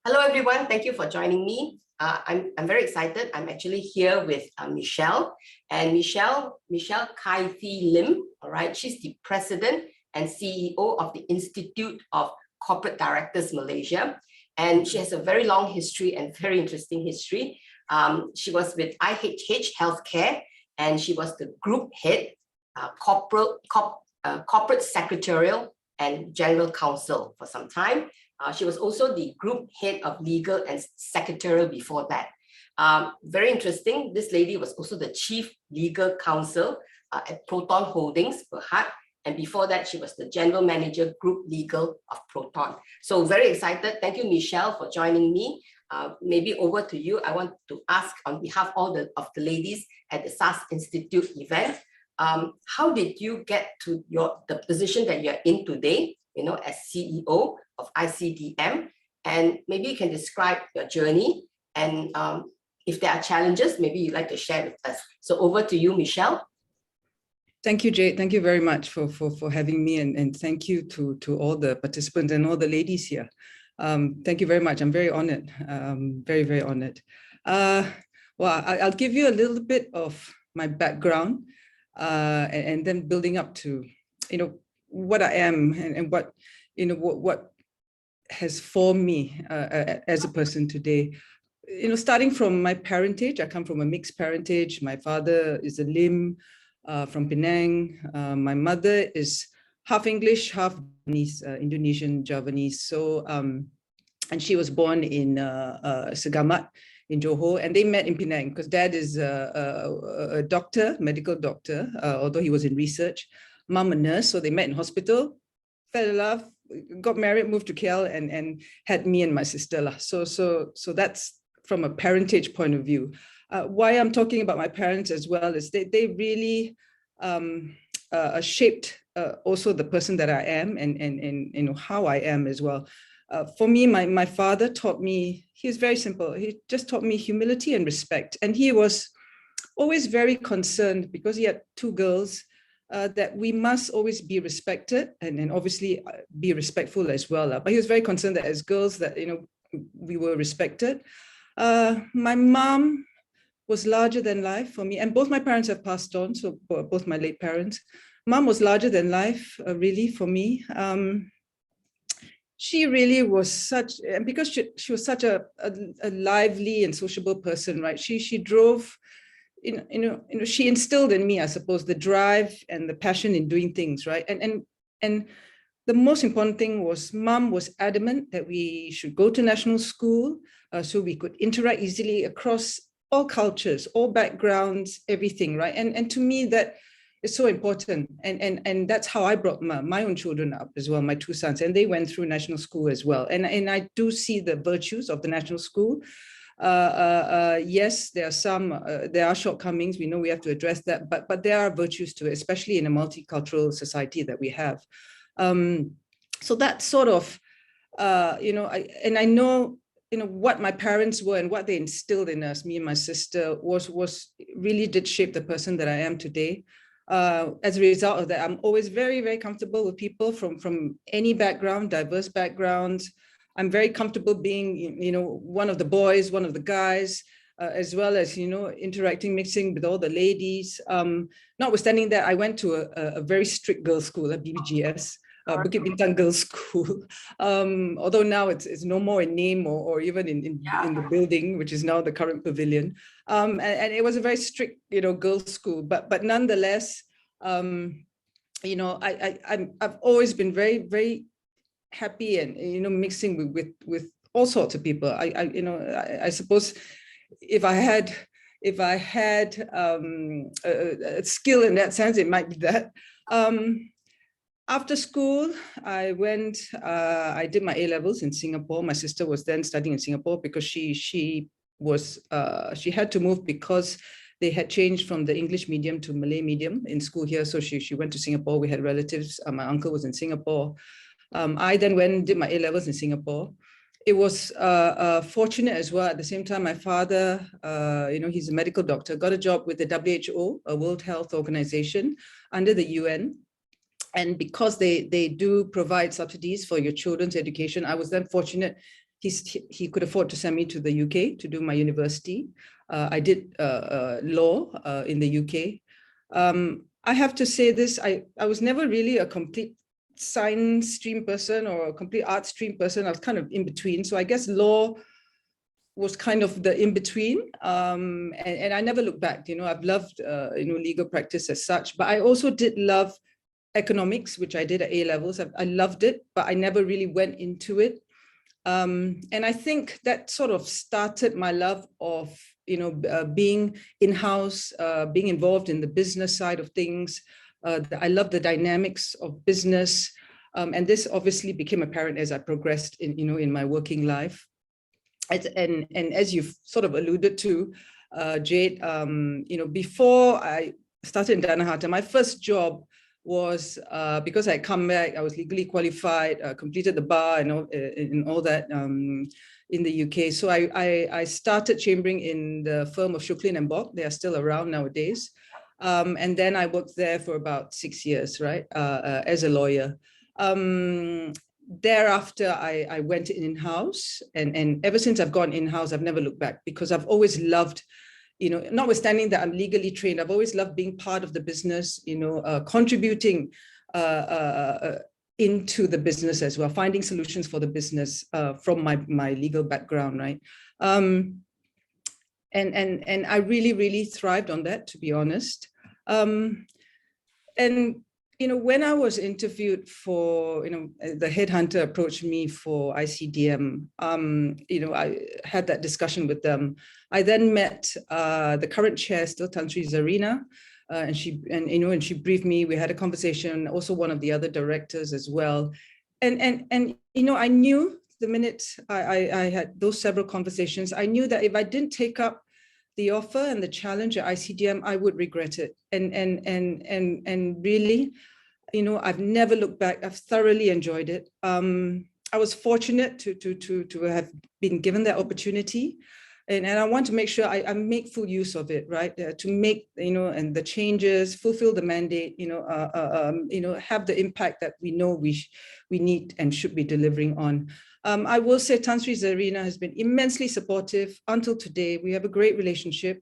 Hello, everyone. Thank you for joining me. I'm very excited. I'm actually here with Michele, and Michele Kythe Lim. All right, she's the president and CEO of the Institute of Corporate Directors Malaysia, and she has a very long history and very interesting history. She was with IHH Healthcare, and she was the group head, corporate secretarial and general counsel for some time. She was also the group head of legal and secretarial before that. Very interesting. This lady was also the chief legal counsel at Proton Holdings, Berhad. And before that, she was the general manager, group legal of Proton. So very excited. Thank you, Michele, for joining me. Maybe over to you. I want to ask on behalf of all the ladies at the SAS Institute event, how did you get to the position that you're in today, as CEO of ICDM? And maybe you can describe your journey, and if there are challenges, maybe you'd like to share with us. So over to you, Michele. Thank you, Jade. Thank you very much for having me, and thank you to all the participants and all the ladies here. Thank you very much. I'm very honored, very, very honored. Well, I'll give you a little bit of my background, and then building up to, what I am and what, what has formed me as a person today. Starting from my parentage, I come from a mixed parentage. My father is a Lim from Penang. My mother is half English, half Indonesian Javanese. So, and she was born in Segamat in Johor, and they met in Penang because dad is a doctor, medical doctor, although he was in research. Mom a nurse, so they met in hospital, fell in love, got married, moved to KL, and had me and my sister. So that's from a parentage point of view. Why I'm talking about my parents as well is they really shaped also the person that I am and how I am as well. For me, my father taught me, he was very simple. He just taught me humility and respect. And he was always very concerned, because he had two girls, that we must always be respected and obviously be respectful as well. But he was very concerned that as girls that, we were respected. My mom was larger than life for me, and both my parents have passed on, so both my late parents. Mom was larger than life, really, for me. She really was such, and because she was such a lively and sociable person, right? She drove, she instilled in me, I suppose, the drive and the passion in doing things, right? And the most important thing was Mom was adamant that we should go to national school so we could interact easily across all cultures, all backgrounds, everything, right? And to me, that is so important. And that's how I brought my own children up as well, my two sons, and they went through national school as well. And I do see the virtues of the national school. Yes, there are shortcomings. We know we have to address that, but there are virtues to it, especially in a multicultural society that we have. So that sort of, I know, what my parents were and what they instilled in us, me and my sister, was really did shape the person that I am today. As a result of that, I'm always very, very comfortable with people from any background, diverse backgrounds. I'm very comfortable being, one of the boys, one of the guys, as well as, interacting, mixing with all the ladies. Notwithstanding that, I went to a very strict girls' school, a BBGS, Bukit Bintang Girls' School. Although now it's no more in name or even in the building, which is now the current pavilion. And it was a very strict, girls' school. But nonetheless, I've always been very, very happy and mixing with all sorts of people. I suppose if I had a skill in that sense, it might be that. After school, I did my A-levels in Singapore. My sister was then studying in Singapore because she had to move because they had changed from the English medium to Malay medium in school here. So she went to Singapore. We had relatives. My uncle was in Singapore. I then went and did my A-levels in Singapore. It was fortunate as well. At the same time, my father, he's a medical doctor, got a job with the WHO, a World Health Organization, under the UN. And because they do provide subsidies for your children's education, I was then fortunate he could afford to send me to the UK to do my university. I did law in the UK. I have to say this, I was never really a complete science stream person or a complete art stream person. I was kind of in between. So I guess law was kind of the in-between. And I never looked back. I've loved, legal practice as such, but I also did love economics, which I did at A-levels. I loved it, but I never really went into it. And I think that sort of started my love of, being in-house, being involved in the business side of things. I love the dynamics of business. And this obviously became apparent as I progressed in my working life. And as you've sort of alluded to, Jade, before I started in Dana Harta, my first job was because I had come back, I was legally qualified, completed the bar and all that in the UK. So I started chambering in the firm of Shuklin and Bock. They are still around nowadays. And then I worked there for about 6 years, right, as a lawyer. Thereafter, I went in-house, and ever since I've gone in-house, I've never looked back, because I've always loved, notwithstanding that I'm legally trained, I've always loved being part of the business, contributing into the business as well, finding solutions for the business from my legal background, right? And I really, really thrived on that, to be honest. And when I was interviewed for, the headhunter approached me for ICDM, I had that discussion with them. I then met the current chair, still Tan Sri Zarina, and she briefed me. We had a conversation, also one of the other directors as well. And I knew the minute I had those several conversations, I knew that if I didn't take up the offer and the challenge at ICDM, I would regret it. And really, I've never looked back. I've thoroughly enjoyed it. I was fortunate to have been given that opportunity. And I want to make sure I make full use of it, right? To make, and the changes, fulfill the mandate, have the impact that we know we need and should be delivering on. I will say Tan Sri Zarina has been immensely supportive until today. We have a great relationship.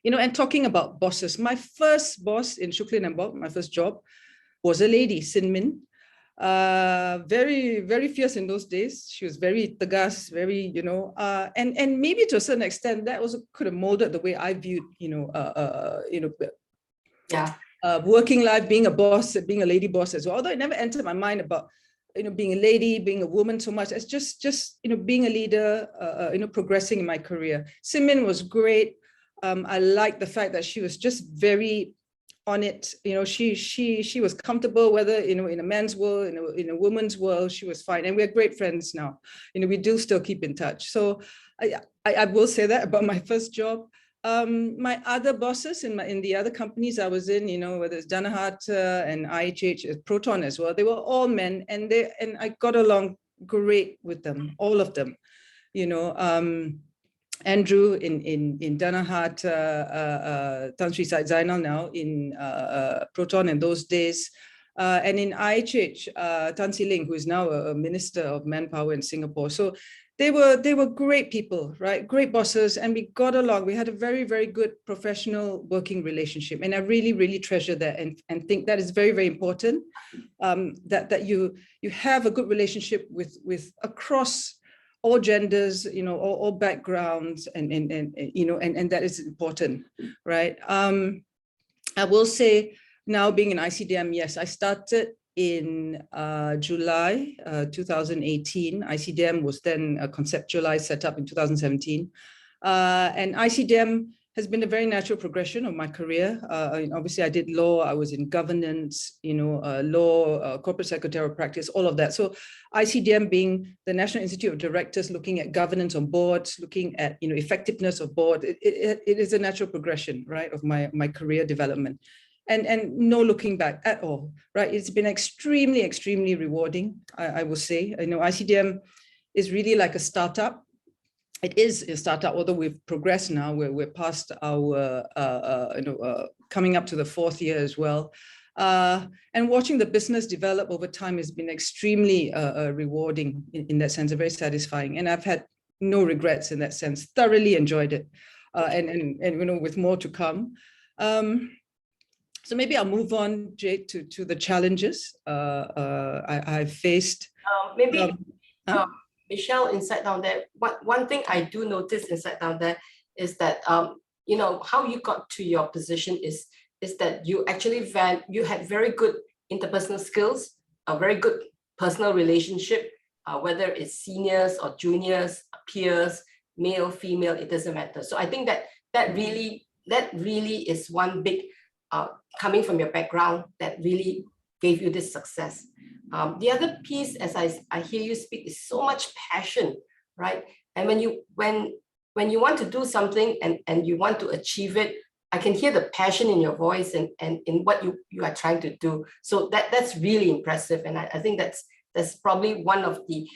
And talking about bosses, my first boss in Shuklin and Bock, my first job, was a lady, Sin Min. Very, very fierce in those days. She was very tegas, very, and maybe to a certain extent that also could have molded the way I viewed, working life, being a boss, being a lady boss as well. Although it never entered my mind about, being a lady, being a woman so much. It's just being a leader, progressing in my career. Sin Min was great. I liked the fact that she was just very on it. She was comfortable, whether in a man's world, in a woman's world, she was fine, and we're great friends now. We do still keep in touch. So I will say that about my first job. My other bosses in the other companies I was in, whether it's Dana Harta and IHH, Proton as well, they were all men, and I got along great with them, all of them. Andrew in Dana Harta, Tan Sri Said Zainal now in Proton in those days, and in IHH, Tan Si Ling, who is now a Minister of Manpower in Singapore. So they were great people, right? Great bosses, and we got along. We had a very, very good professional working relationship, and I really, really treasure that, and think that is very, very important. That you have a good relationship with across all genders, all backgrounds, and that is important, right? I will say now, being in ICDM, yes, I started in July 2018. ICDM was then conceptualized, set up in 2017. And ICDM has been a very natural progression of my career. Obviously, I did law, I was in governance, law, corporate secretarial practice, all of that. So ICDM being the National Institute of Directors, looking at governance on boards, looking at effectiveness of board, it is a natural progression, right, of my career development. And no looking back at all, right? It's been extremely, extremely rewarding, I will say. ICDM is really like a startup. It is a startup, although we've progressed now. We're past our, coming up to the 4th year as well. And watching the business develop over time has been extremely rewarding in that sense, very satisfying. And I've had no regrets in that sense, thoroughly enjoyed it. And with more to come. So maybe I'll move on, Jade, to the challenges I've faced. Michelle, inside down there, one thing I do notice inside down there is that how you got to your position is that you actually you had very good interpersonal skills, a very good personal relationship, whether it's seniors or juniors, peers, male, female, it doesn't matter. So I think that really is one big coming from your background that really gave you this success. The other piece, as I hear you speak, is so much passion, right? And when you want to do something and you want to achieve it, I can hear the passion in your voice and in what you are trying to do. So that's really impressive. And I think that's probably one of the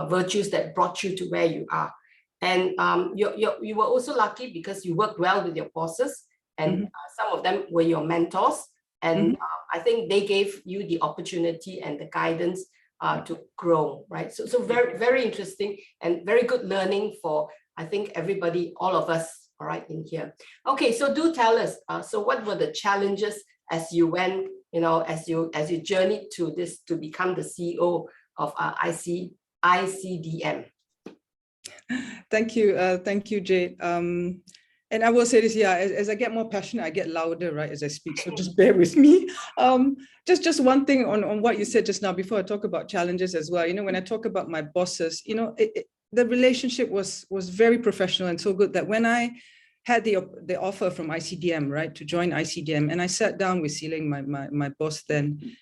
virtues that brought you to where you are. And you were also lucky because you worked well with your bosses, and some of them were your mentors. And I think they gave you the opportunity and the guidance to grow, right? So very, very interesting and very good learning for, I think, everybody, all of us, all right, in here. Okay, so do tell us, so what were the challenges as you went, as you journeyed to become the CEO of ICDM? Thank you, Jade. And I will say this, as I get more passionate, I get louder, right, as I speak. So just bear with me. Just one thing on what you said just now before I talk about challenges as well. When I talk about my bosses, the relationship was very professional and so good that when I had the offer from ICDM, right, to join ICDM, and I sat down with Seeling, my boss then,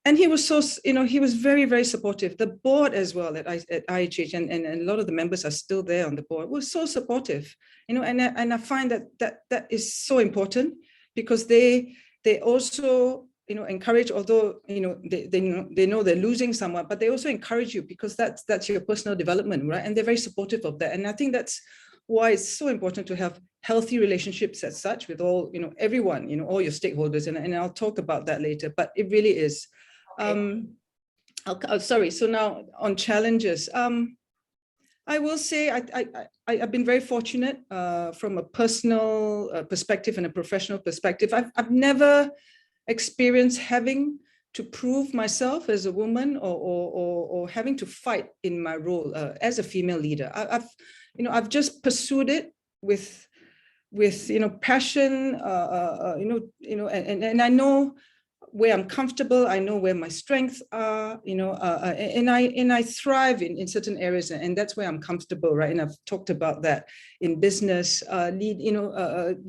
and he was he was very, very supportive. The board as well at IHH, and a lot of the members are still there on the board, was so supportive, and I find that is so important because they also, encourage, although, they know they're losing someone, but they also encourage you because that's your personal development, right? And they're very supportive of that. And I think that's why it's so important to have healthy relationships as such with all, everyone, all your stakeholders. And I'll talk about that later, but it really is. Sorry, so now on challenges, I will say I've been very fortunate from a personal perspective and a professional perspective. I've never experienced having to prove myself as a woman or having to fight in my role as a female leader. I've just pursued it with passion, and I know where I'm comfortable, I know where my strengths are, and I thrive in certain areas, and that's where I'm comfortable, right? And I've talked about that in business,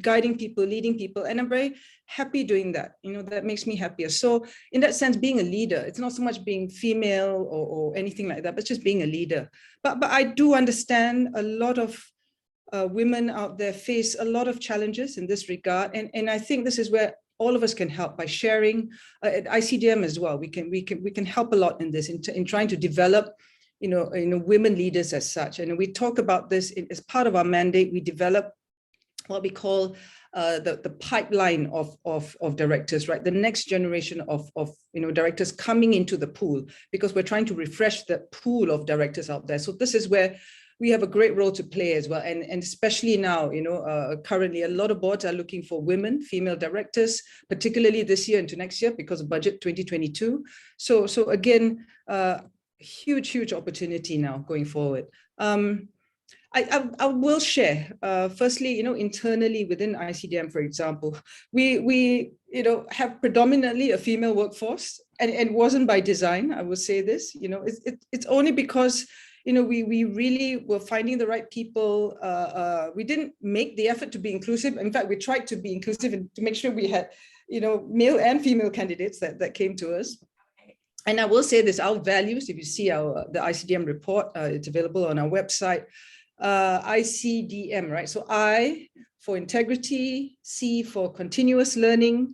guiding people, leading people, and I'm very happy doing that. That makes me happier. So in that sense, being a leader, it's not so much being female or anything like that, but just being a leader. But I do understand a lot of women out there face a lot of challenges in this regard, and I think this is where all of us can help by sharing at ICDM as well. We can help a lot in this, in trying to develop, women leaders as such. And we talk about this as part of our mandate. We develop what we call the pipeline of directors, right? The next generation of directors coming into the pool, because we're trying to refresh the pool of directors out there. So this is where we have a great role to play as well. And especially now, currently a lot of boards are looking for women, female directors, particularly this year into next year because of budget 2022. So again, huge opportunity now going forward. I will share, firstly, internally within ICDM, for example, we have predominantly a female workforce, and it wasn't by design, I will say this, it's only because we really were finding the right people. We didn't make the effort to be inclusive. In fact, we tried to be inclusive and to make sure we had, male and female candidates that came to us. And I will say this, our values, if you see the ICDM report, it's available on our website, ICDM, right? So I for integrity, C for continuous learning,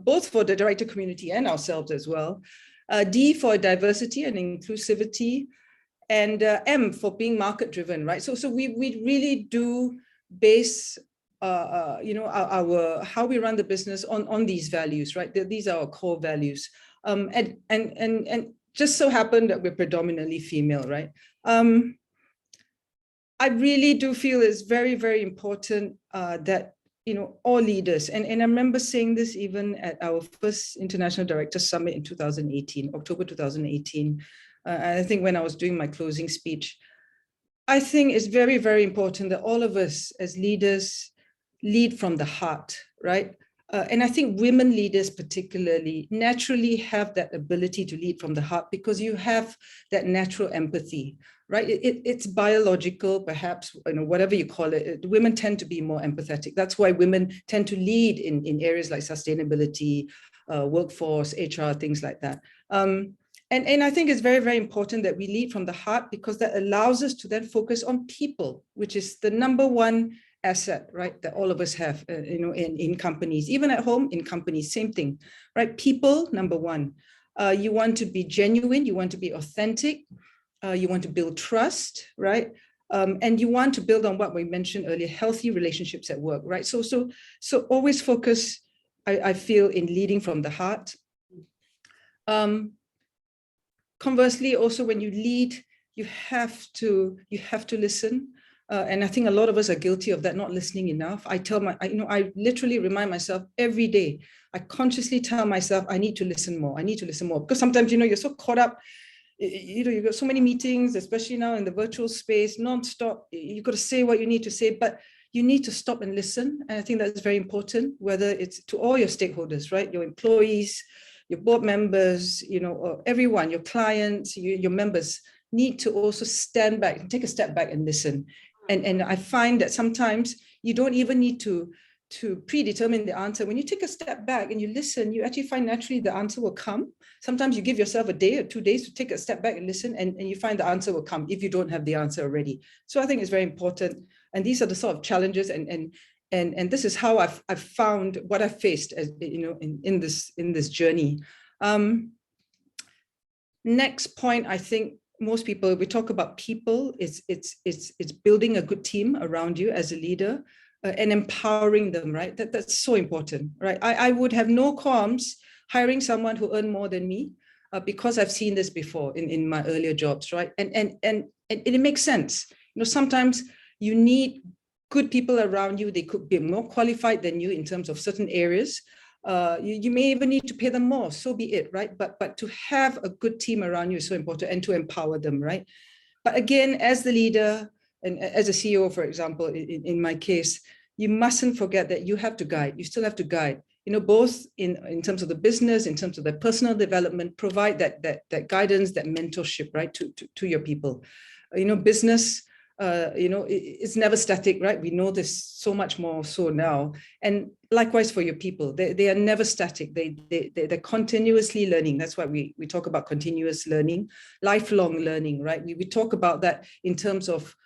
both for the director community and ourselves as well, D for diversity and inclusivity, and M for being market driven, right? So we really do base how we run the business on these values, right? These are our core values. And just so happened that we're predominantly female, right? I really do feel it's very, very important that, all leaders, and I remember saying this even at our first International Directors Summit in 2018, October 2018, I think when I was doing my closing speech, I think it's very, very important that all of us as leaders lead from the heart, right? And I think women leaders particularly naturally have that ability to lead from the heart because you have that natural empathy, right? It's biological, perhaps, whatever you call it. Women tend to be more empathetic. That's why women tend to lead in areas like sustainability, workforce, HR, things like that. And I think it's very, very important that we lead from the heart because that allows us to then focus on people, which is the number one asset, right, that all of us have, in companies, even at home, in companies, same thing, right? People, number one. You want to be genuine, you want to be authentic, you want to build trust, right? And you want to build on what we mentioned earlier, healthy relationships at work, right? So always focus, I feel, in leading from the heart. Conversely, also when you lead, you have to listen. And I think a lot of us are guilty of that, not listening enough. I literally remind myself every day. I consciously tell myself, I need to listen more. I need to listen more because sometimes, you're so caught up. You've got so many meetings, especially now in the virtual space, non-stop. You've got to say what you need to say, but you need to stop and listen. And I think that's very important, whether it's to all your stakeholders, right? Your employees, your board members, everyone, your clients, your members need to also stand back and take a step back and listen. And I find that sometimes you don't even need to predetermine the answer. When you take a step back and you listen, you actually find naturally the answer will come. Sometimes you give yourself a day or 2 days to take a step back and listen, and you find the answer will come if you don't have the answer already. So I think it's very important. And these are the sort of challenges and this is how I've found what I've faced as in this journey. Next point, I think most people, we talk about people, it's building a good team around you as a leader and empowering them, right? That's so important, right? I would have no qualms hiring someone who earned more than me because I've seen this before in my earlier jobs, right? And it makes sense. Sometimes you need good people around you. They could be more qualified than you in terms of certain areas. You may even need to pay them more, so be it, right? But to have a good team around you is so important, and to empower them, right? But again, as the leader and as a CEO, for example, in my case, you mustn't forget that you have to guide. You still have to guide, both in terms of the business, in terms of the personal development, provide that guidance, that mentorship, right, to your people. Business, it's never static, right? We know this so much more so now. And likewise for your people, they are never static. They're continuously learning. That's why we talk about continuous learning, lifelong learning, right? We talk about that in terms of,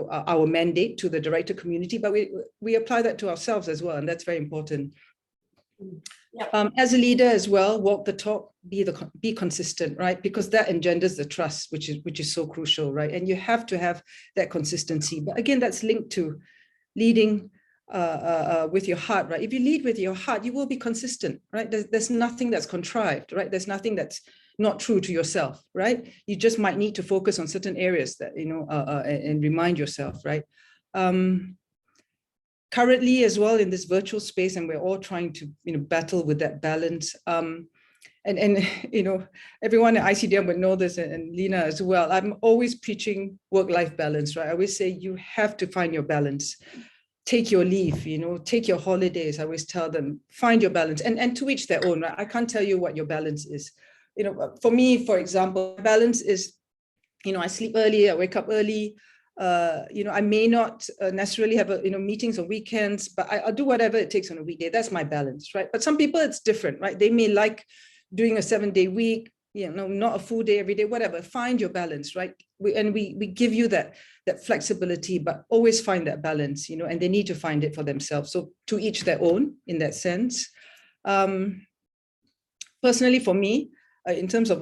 our mandate to the director community, but we apply that to ourselves as well. And that's very important. Yeah. As a leader as well, walk the talk, be consistent, right? Because that engenders the trust, which is so crucial, right? And you have to have that consistency. But again, that's linked to leading with your heart, right? If you lead with your heart, you will be consistent, right? There's nothing that's contrived, right? There's nothing that's not true to yourself, right? You just might need to focus on certain areas that, and remind yourself, right? Currently as well in this virtual space, and we're all trying to battle with that balance. And everyone at ICDM would know this, and Lena as well. I'm always preaching work-life balance, right? I always say you have to find your balance. Take your leave, take your holidays. I always tell them, find your balance, and to each their own, right? I can't tell you what your balance is. For me, for example, balance is, I sleep early, I wake up early. I may not necessarily have meetings on weekends, but I'll do whatever it takes on a weekday. That's my balance, right? But some people, it's different, right? They may like doing a 7-day week, not a full day every day, whatever. Find your balance, right? We give you that flexibility, but always find that balance, and they need to find it for themselves. So to each their own in that sense. Personally, for me, in terms of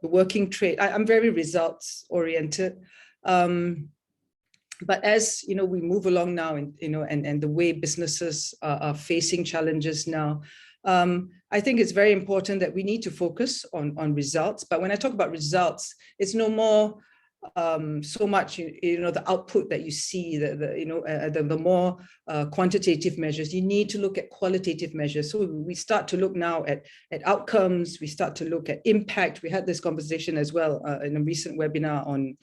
working trade, I'm very results oriented. But as you know, we move along now, and the way businesses are facing challenges now, I think it's very important that we need to focus on results. But when I talk about results, it's no more so much the output that you see, the more quantitative measures. You need to look at qualitative measures. So we start to look now at outcomes. We start to look at impact. We had this conversation as well in a recent webinar on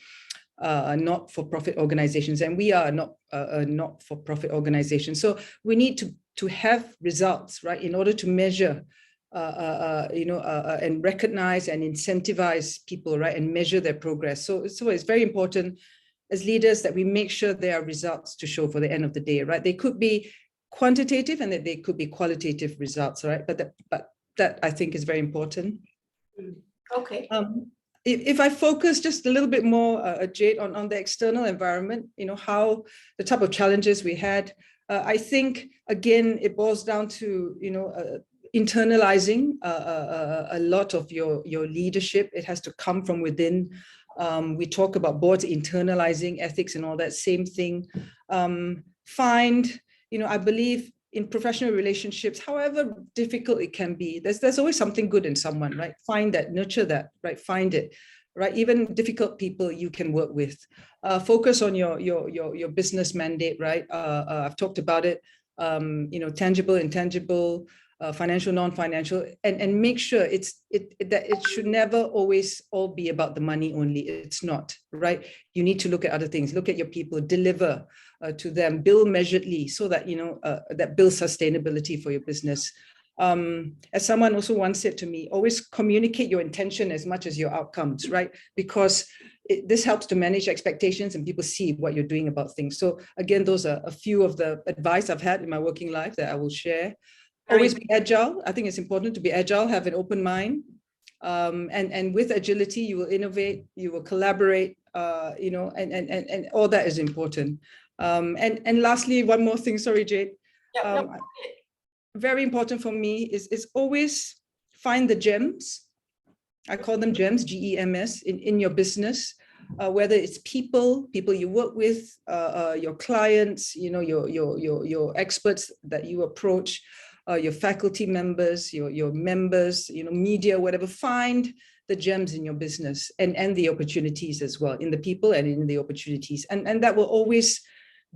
not-for-profit organizations, and we are not a not-for-profit organization. So we need to have results, right, in order to measure, and recognize and incentivize people, right, and measure their progress. So it's very important as leaders that we make sure there are results to show for the end of the day, right? They could be quantitative and that they could be qualitative results, right? But that I think is very important. Okay. If I focus just a little bit more, Jade, on the external environment, how the type of challenges we had, I think, again, it boils down to, internalizing a lot of your leadership. It has to come from within. We talk about boards internalizing ethics and all that, same thing. I believe in professional relationships, however difficult it can be, there's always something good in someone, right? Find that, nurture that, right? Find it, right? Even difficult people you can work with. Focus on your business mandate, right? I've talked about it, tangible, intangible, financial, non-financial, and make sure that it should never always all be about the money only. It's not, right? You need to look at other things, look at your people, deliver to them, build measuredly, so that, that builds sustainability for your business. As someone also once said to me, always communicate your intention as much as your outcomes, right? Because this helps to manage expectations and people see what you're doing about things. So again, those are a few of the advice I've had in my working life that I will share. Always be agile. I think it's important to be agile, have an open mind. And with agility, you will innovate, you will collaborate, and all that is important. And lastly, one more thing, sorry, Jade. Very important for me is always find the gems. I call them gems, GEMS, in your business, whether it's people you work with, your clients, your experts that you approach, your faculty members, your members, media, whatever. Find the gems in your business and the opportunities as well, in the people and in the opportunities. And that will always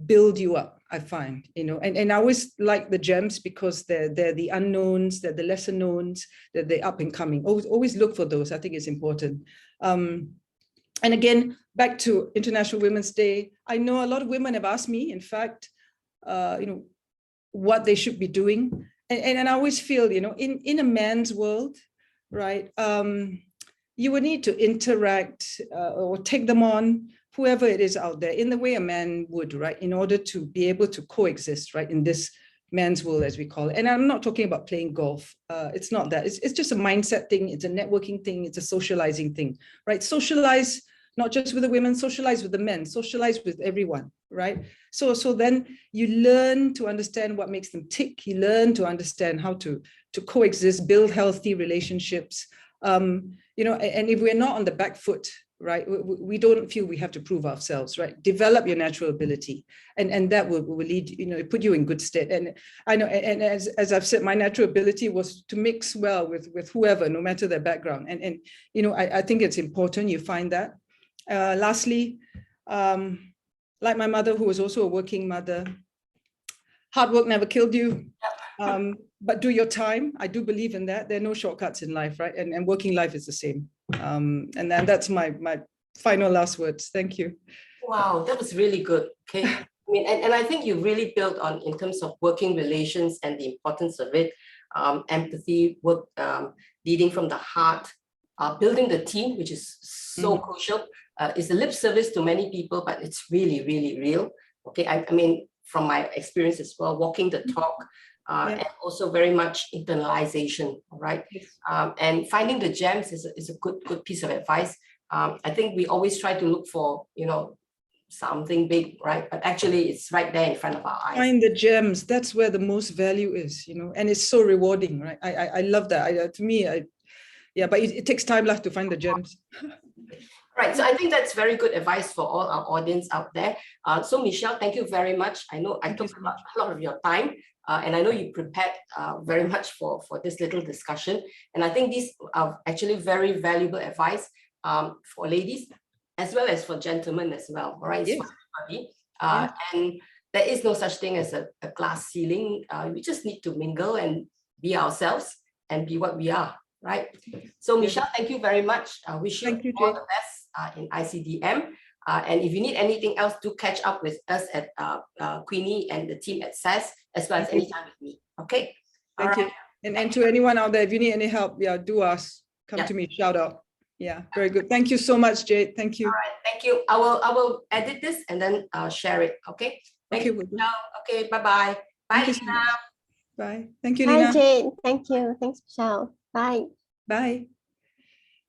build you up, I find, and I always like the gems because they're the unknowns, they're the lesser knowns, they're the up and coming. Always look for those. I think it's important. And again, back to International Women's Day, I know a lot of women have asked me, in fact, what they should be doing. And I always feel, in a man's world, right, you would need to interact or take them on, whoever it is out there, in the way a man would, right, in order to be able to coexist, right, in this man's world, as we call it. And I'm not talking about playing golf. It's not that. It's just a mindset thing. It's a networking thing. It's a socializing thing, right? Socialize, not just with the women, socialize with the men, socialize with everyone, right? So then you learn to understand what makes them tick. You learn to understand how to coexist, build healthy relationships. And if we're not on the back foot, right, we don't feel we have to prove ourselves, right? Develop your natural ability, and that will lead, put you in good stead. And I know, and as I've said, my natural ability was to mix well with whoever, no matter their background. And I think it's important you find that. Lastly, like my mother, who was also a working mother, hard work never killed you. But do your time. I do believe in that. There are no shortcuts in life, right? And working life is the same. And then that's my final last words. Thank you. Wow, that was really good. Okay. I mean, and I think you really built on, in terms of working relations and the importance of it, empathy, work, leading from the heart, building the team, which is so crucial. It's a lip service to many people, but it's really, really real. Okay. I mean, from my experience as well, walking the talk, and also very much internalization, right? And finding the gems is a good piece of advice. I think we always try to look for, something big, right? But actually it's right there in front of our eyes. Find the gems. That's where the most value is, and it's so rewarding, right? I love that. To me, Yeah, but it takes time to find the gems. Right, so I think that's very good advice for all our audience out there. So Michele, thank you very much. I know I took a lot of your time, and I know you prepared very much for this little discussion. And I think these are actually very valuable advice for ladies, as well as for gentlemen as well, all right? It's for everybody. And there is no such thing as a glass ceiling. We just need to mingle and be ourselves and be what we are, right? So Michele, thank you very much. I wish you all the best in ICDM. And if you need anything else, do catch up with us at Queenie and the team at SAS, as well as anytime with me. Okay. Thank you. And to anyone out there, if you need any help, do ask. Come to me, shout out. Yeah, very good. Thank you so much, Jade. Thank you. All right, thank you. I will edit this and then share it. Okay. Thank you. Okay. Bye-bye. Bye, Lina. Bye. Thank you, Bye, Lina. Jade. Thank you. Thanks, Michele. Bye. Bye.